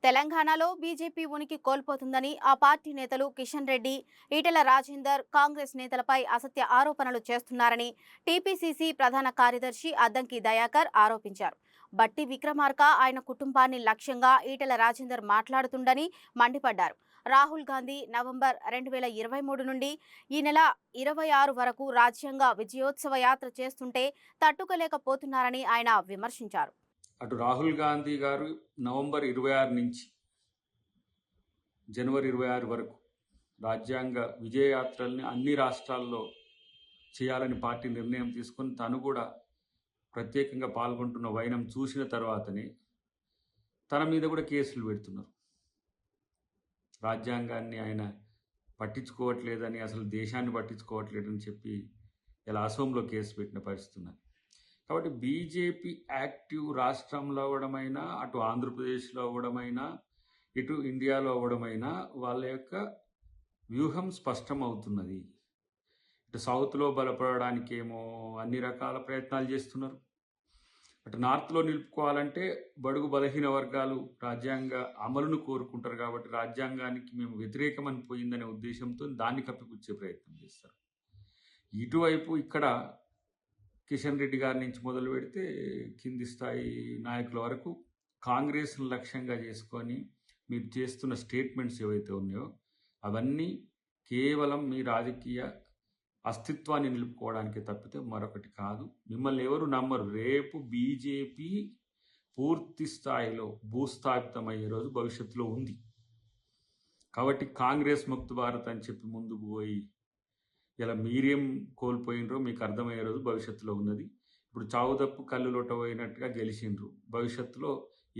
తెలంగాణలో బీజేపీ ఉనికి కోల్పోతుందని ఆ పార్టీ నేతలు కిషన్ రెడ్డి, ఈటెల రాజేందర్ కాంగ్రెస్ నేతలపై అసత్య ఆరోపణలు చేస్తున్నారని టీపీసీసీ ప్రధాన కార్యదర్శి అద్దంకి దయాకర్ ఆరోపించారు. బట్టి విక్రమార్క ఆయన కుటుంబాన్ని లక్ష్యంగా ఈటెల రాజేందర్ మాట్లాడుతుండని మండిపడ్డారు. రాహుల్ గాంధీ నవంబర్ 2023 నుండి ఈ నెల 26 వరకు రాజ్యాంగ విజయోత్సవ యాత్ర చేస్తుంటే తట్టుకోలేకపోతున్నారని ఆయన విమర్శించారు. అటు రాహుల్ గాంధీ గారు నవంబర్ 26 నుంచి జనవరి 26 వరకు రాజ్యాంగ విజయయాత్రల్ని అన్ని రాష్ట్రాల్లో చేయాలని పార్టీ నిర్ణయం తీసుకొని తను కూడా ప్రత్యేకంగా పాల్గొంటున్న వైనం చూసిన తర్వాతనే తన మీద కూడా కేసులు పెడుతున్నారు. రాజ్యాంగాన్ని ఆయన పట్టించుకోవట్లేదని, అసలు దేశాన్ని పట్టించుకోవట్లేదని చెప్పి ఇలా అసోంలో కేసు పెట్టిన పరిస్థితి ఉన్నది. కాబట్టి బీజేపీ యాక్టివ్ రాష్ట్రంలో అవ్వడమైనా, అటు ఆంధ్రప్రదేశ్లో అవ్వడమైనా, ఇటు ఇండియాలో అవ్వడమైనా వాళ్ళ యొక్క వ్యూహం స్పష్టమవుతున్నది. ఇటు సౌత్లో బలపడడానికేమో అన్ని రకాల ప్రయత్నాలు చేస్తున్నారు. అటు నార్త్లో నిలుపుకోవాలంటే బడుగు బలహీన వర్గాలు రాజ్యాంగ అమలును కోరుకుంటారు కాబట్టి రాజ్యాంగానికి మేము వ్యతిరేకమని పోయిందనే ఉద్దేశంతో దాన్ని కప్పిపుచ్చే ప్రయత్నం చేస్తారు. ఇటువైపు ఇక్కడ కిషన్ రెడ్డి గారి నుంచి మొదలు పెడితే కింది స్థాయి నాయకుల వరకు కాంగ్రెస్ను లక్ష్యంగా చేసుకొని మీరు చేస్తున్న స్టేట్మెంట్స్ ఏవైతే ఉన్నాయో అవన్నీ కేవలం మీ రాజకీయ అస్తిత్వాన్ని నిలుపుకోవడానికి తప్పితే మరొకటి కాదు. మిమ్మల్ని ఎవరు నమ్మరు. రేపు బీజేపీ పూర్తి స్థాయిలో భూస్థాపితమయ్యే రోజు భవిష్యత్తులో ఉంది. కాబట్టి కాంగ్రెస్ ముక్త భారత్ అని చెప్పి ముందుకు పోయి ఇలా మీరేం కోల్పోయినరో మీకు అర్థమయ్యే రోజు భవిష్యత్తులో ఉన్నది. ఇప్పుడు చావు తప్పు కళ్ళు లొట్టబోయినట్టుగా గెలిచిండ్రు. భవిష్యత్తులో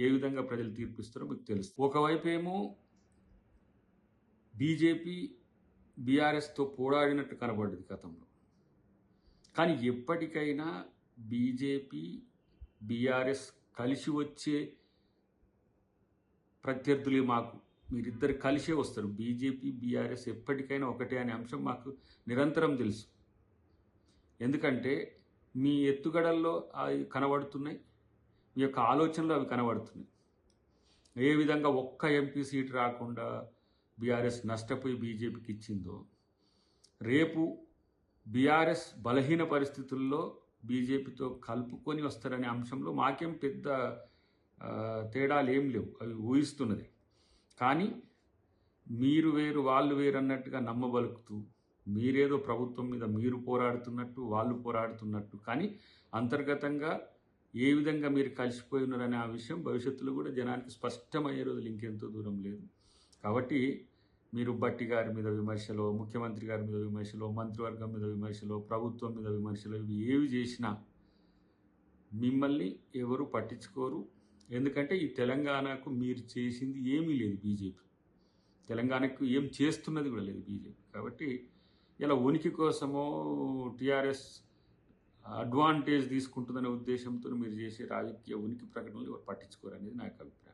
ఏ విధంగా ప్రజలు తీర్పిస్తారో మీకు తెలుస్తుంది. ఒకవైపు ఏమో బీజేపీ బీఆర్ఎస్తో పోరాడినట్టు కనబడ్డది గతంలో. కానీ ఎప్పటికైనా బీజేపీ బీఆర్ఎస్ కలిసి వచ్చే ప్రత్యర్థులే మాకు. మీరిద్దరు కలిసే వస్తారు. బీజేపీ బీఆర్ఎస్ ఎప్పటికైనా ఒకటే అనే అంశం మాకు నిరంతరం తెలుసు. ఎందుకంటే మీ ఎత్తుగడల్లో అవి కనబడుతున్నాయి, మీ యొక్క ఆలోచనలు అవి కనబడుతున్నాయి. ఏ విధంగా ఒక్క ఎంపీ సీటు రాకుండా బీఆర్ఎస్ నష్టపోయి బీజేపీకి ఇచ్చిందో, రేపు బీఆర్ఎస్ బలహీన పరిస్థితుల్లో బీజేపీతో కలుపుకొని వస్తారనే అంశంలో మాకేం పెద్ద తేడాలు ఏం లేవు. అవి ఊహిస్తున్నది. కానీ మీరు వేరు వాళ్ళు వేరు అన్నట్టుగా నమ్మబలుకుతూ మీరేదో ప్రభుత్వం మీద మీరు పోరాడుతున్నట్టు వాళ్ళు పోరాడుతున్నట్టు, కానీ అంతర్గతంగా ఏ విధంగా మీరు కలిసిపోయి ఉన్నారనే ఆ విషయం భవిష్యత్తులో కూడా జనానికి స్పష్టమయ్యే రోజులు ఇంకెంతో దూరం లేదు. కాబట్టి మీరు బట్టి గారి మీద విమర్శలో, ముఖ్యమంత్రి గారి మీద విమర్శలో, మంత్రివర్గం మీద విమర్శలో, ప్రభుత్వం మీద విమర్శలో ఇవి ఏవి చేసినా మిమ్మల్ని ఎవరు పట్టించుకోరు. ఎందుకంటే ఈ తెలంగాణకు మీరు చేసింది ఏమీ లేదు. బీజేపీ తెలంగాణకు ఏం చేస్తున్నది కూడా లేదు బీజేపీ. కాబట్టి ఇలా ఉనికి కోసమో టీఆర్ఎస్ అడ్వాంటేజ్ తీసుకుంటుందనే ఉద్దేశంతో మీరు చేసే రాజకీయ ఉనికి ప్రకటనలు ఎవరు పట్టించుకోరు అనేది నాకు అభిప్రాయం.